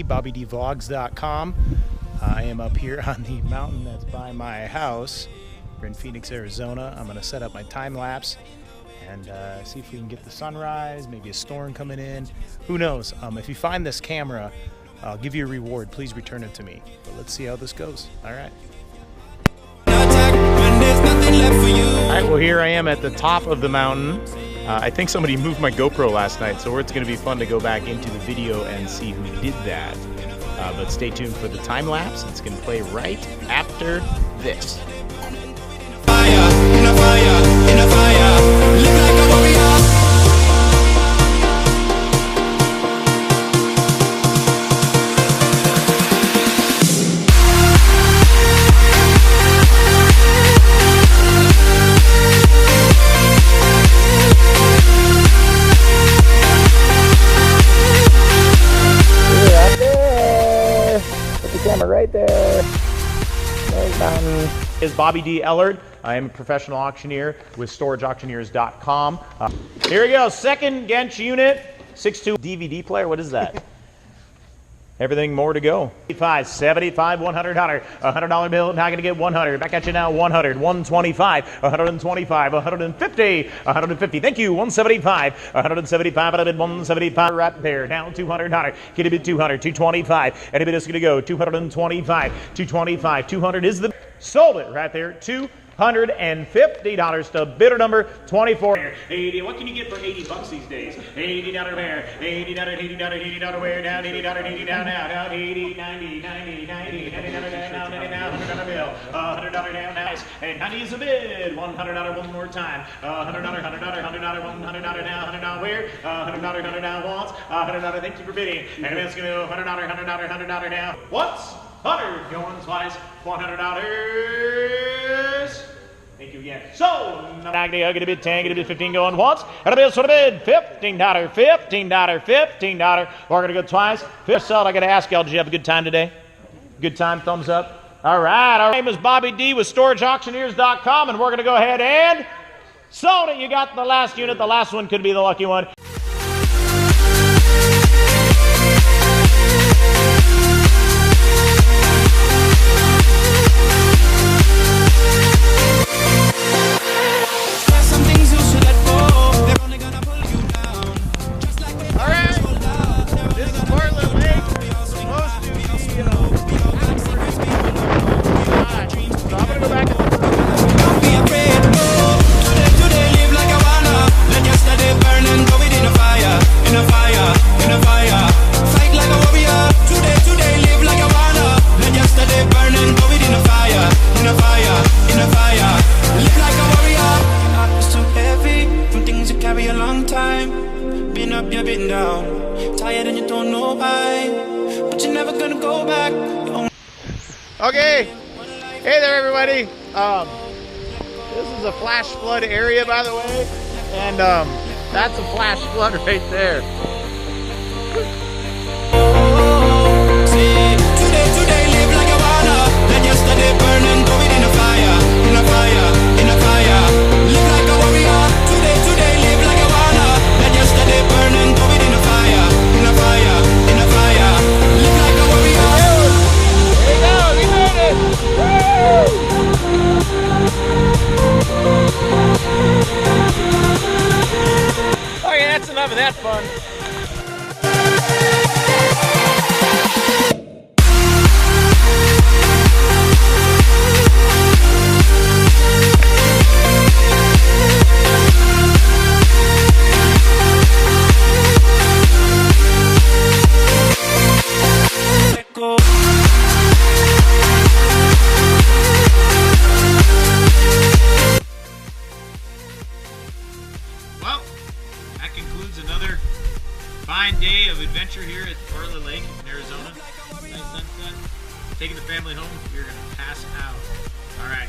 BobbyDVlogs.com. I am up here on the mountain that's by my house. We're in Phoenix, Arizona. I'm going to set up my time lapse and see if we can get the sunrise, maybe a storm coming in. Who knows? If you find this camera, I'll give you a reward. Please return it to me. But let's see how this goes. All right. All right, well, here I am at the top of the mountain. I think somebody moved my GoPro last night, so it's going to be fun to go back into the video and see who did that. But stay tuned for the time lapse. It's going to play right after this. Right there. There's mountain. Is Bobby D. Ellard. I am a professional auctioneer with StorageAuctioneers.com. Here we go. Second Gench unit. 6.2 DVD player. What is that? Everything more to go. 75, $100, $100 bill. Now going to get 100. Back at you now. 100, 125, 125, 150, 150. Thank you. 175, 175. I did 175 right there. Now $200. Get a bit 200, 225. And a bit is going to go 225, 225. 200 is the sold it right there. $250 to bidder number 24. 80. What can you get for $80 these days? $80 bear. $80, $80, $80 wear. Down $80, $80 down now. Down 80, 90, 90, 90, $90 down, $90 down, $100 bill. $100 down, nice. And 90 is a bid. $100 one more time. $100, $100, $100, $100 now. $100 where? $100, $100 down once. $100. Thank you for bidding. And it's gonna go $100, $100, $100 down. Once. 100 going twice, $100. Thank you again. So, I get a bid 10, get a bid 15 going once, and a bid sort of bid $15, $15, $15. We're gonna go twice. So I gotta ask y'all, did you have a good time today? Good time, thumbs up. All right, our name is Bobby D with StorageAuctioneers.com, and we're gonna go ahead and sold it. You got the last unit. The last one could be the lucky one. Okay, hey there everybody. This is a flash flood area, by the way, and that's a flash flood right there. Today live like a wanna. Let yesterday burn and throw it in a fire, in a fire, in a fire. Live like a warrior. Today live like a wanna. Let yesterday burn and throw it in a fire, in a fire, in a fire. Live like a warrior. There you go, we made it! Okay, that's enough of that fun. Well, that concludes another fine day of adventure here at Bartlett Lake in Arizona. Nice sunset. Taking the family home, you're going to pass out. All right.